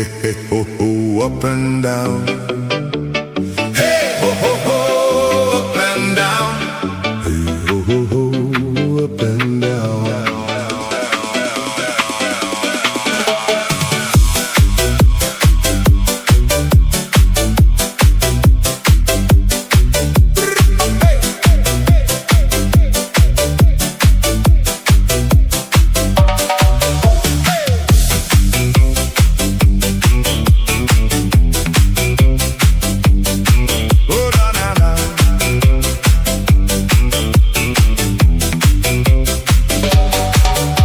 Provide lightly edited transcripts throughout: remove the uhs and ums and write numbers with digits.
ho, ho, up and down. Hey, ho, ho, ho, up and down. Hey, ho, ho, ho, up and down.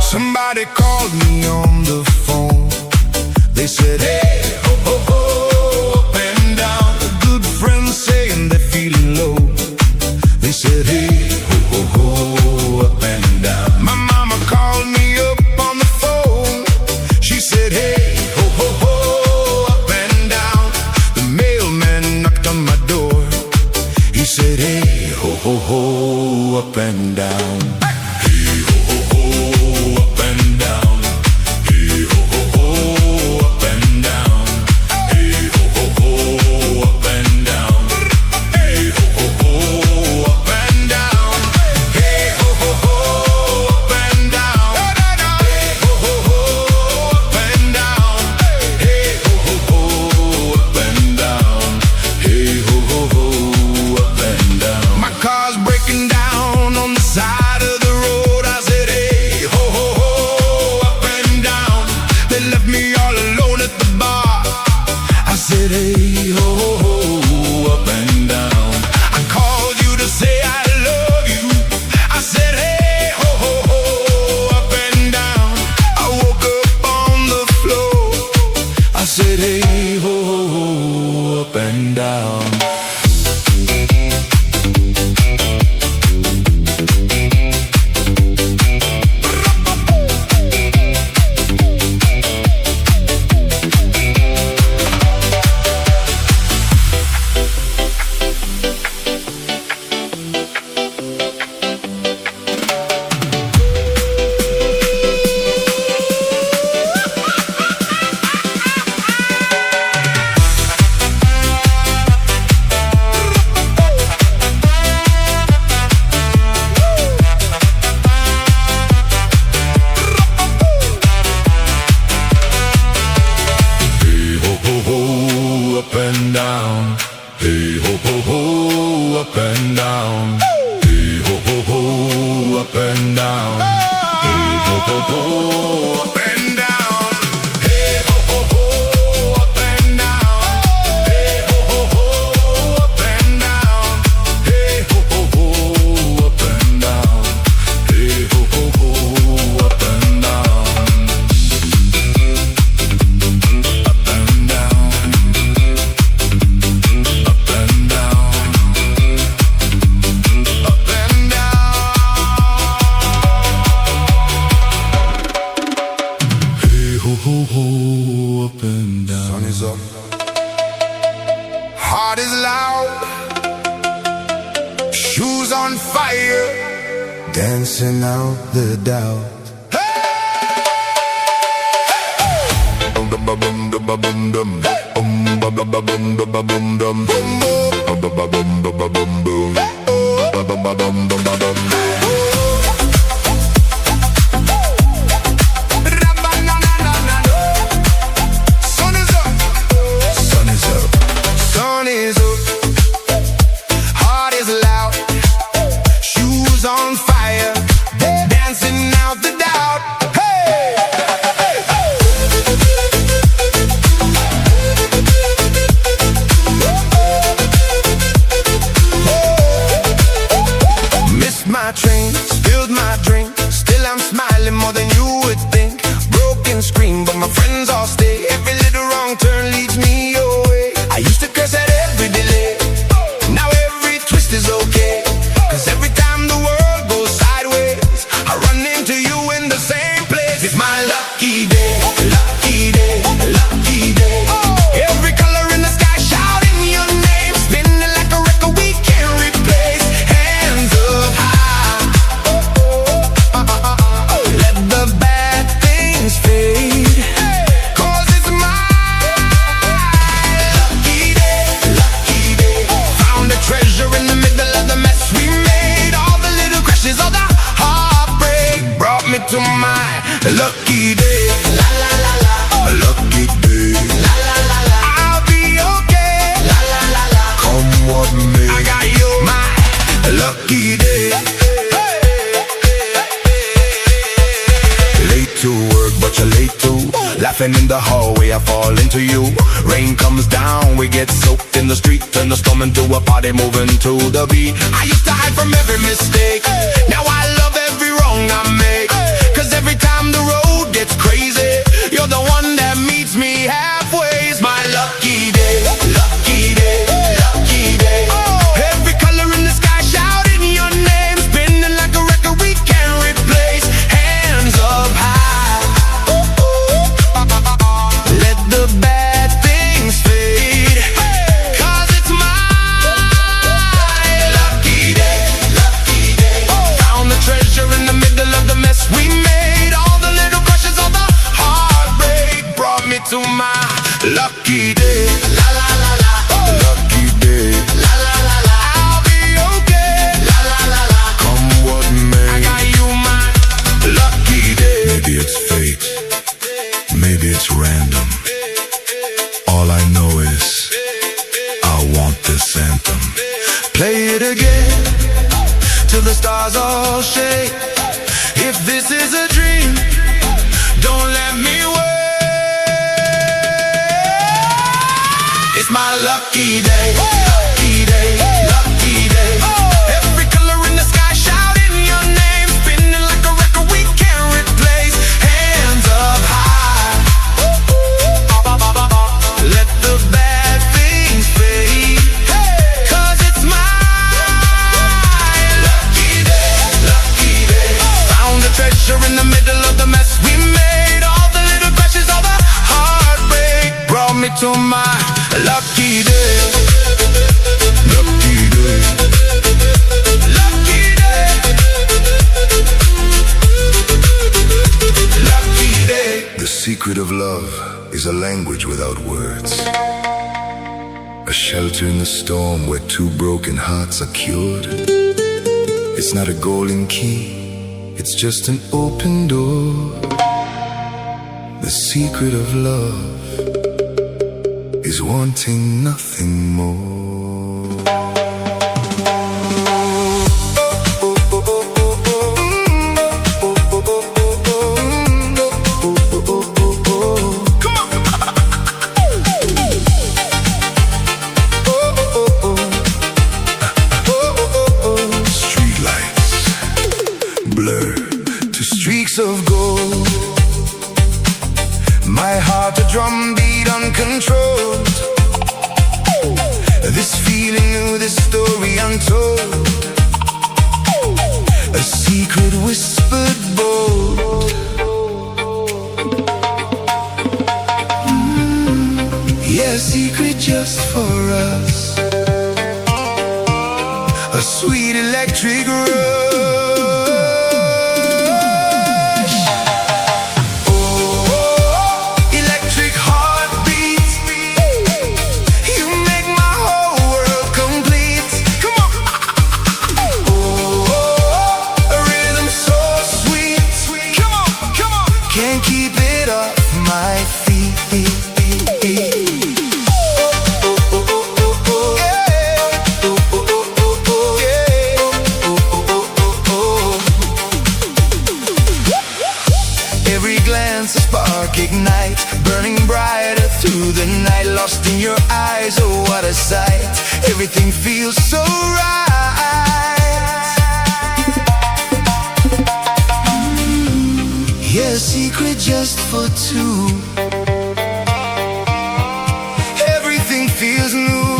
Somebody called me on the phone. They said, hey, ho, ho, ho, up and down. A good friend saying they're feeling low. They said, hey, ho, ho, ho, up and down. My mama called me up on the phone. She said, hey, ho, ho, ho, up and down. The mailman knocked on my door. He said, hey, ho, ho, ho, up and down. Heart is loud, shoes on fire, dancing out the doubt. My train laughing in the hallway, I fall into you. Rain comes down, we get soaked in the street. Turn the storm into a party, moving to the beat. I used to hide from every mistake. Now I love every wrong I make. Cause every time the road gets crazy, you're the one that meets me halfway. It's my lucky day, lucky day, lucky day. Every color in the sky shouting your name, spinning like a record we can't replace. Hands up high, let the bad things fade. Cause it's my lucky day, lucky day. Found the treasure in the middle of the mess we made. All the little crushes, all the heartbreak brought me to my lucky day. La la la la, lucky day. La la la la, I'll be okay. La la la la, come what may. I got you my lucky day. Maybe it's fate, maybe it's random. All I know is I want this anthem. Play it again till the stars all shake. If this is a dream, don't let me wait. It's my lucky day, lucky day, lucky day. Every color in the sky shouting your name, spinning like a record we can't replace. Hands up high, let the bad things fade. Cause it's my lucky day, lucky day. Found a treasure in the middle of the mess we made. All the little crashes, all the heartbreak brought me to my lucky day, lucky day, lucky day, lucky day. The secret of love is a language without words, a shelter in the storm where two broken hearts are cured. It's not a golden key, it's just an open door. The secret of love is wanting nothing more. Streetlights blur to streaks of gold. My heart a drumbeat uncontrolled. This feeling new, this story untold. A secret whispered bold. Yeah, a secret just for us. A sweet electric rush. Ignite, burning brighter through the night. Lost in your eyes, oh what a sight. Everything feels so right. Yeah, a secret just for two. Everything feels new.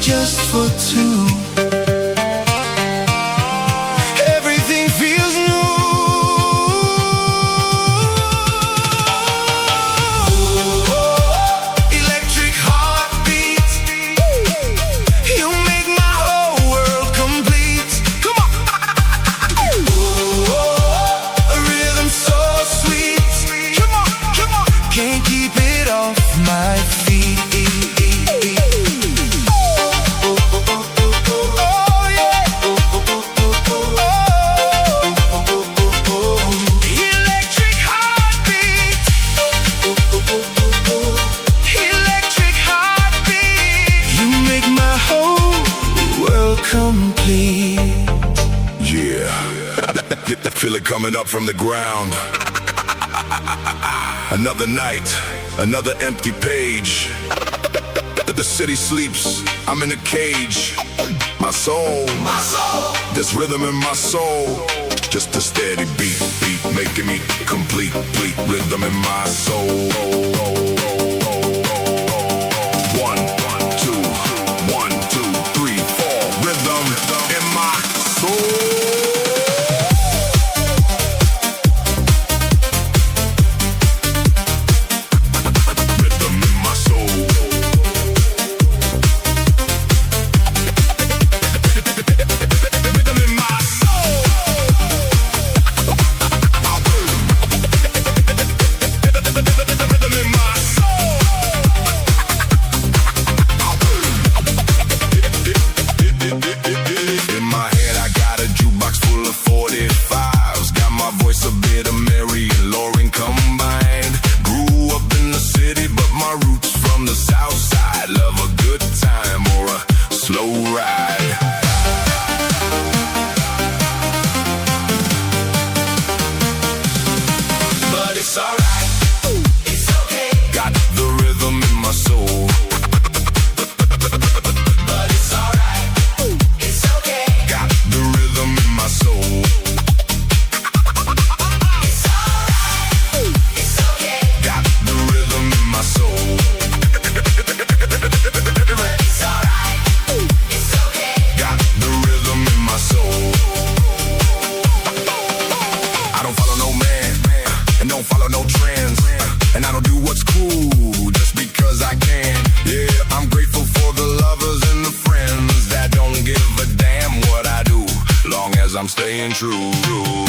just for two. Everything feels new. I feel it coming up from the ground. Another night, another empty page. The city sleeps, I'm in a cage. My soul, this rhythm in my soul. Just a steady beat, making me complete rhythm in my soul. 1, 2, 1, 2, 3, 4. Rhythm in my soul. I'm staying true.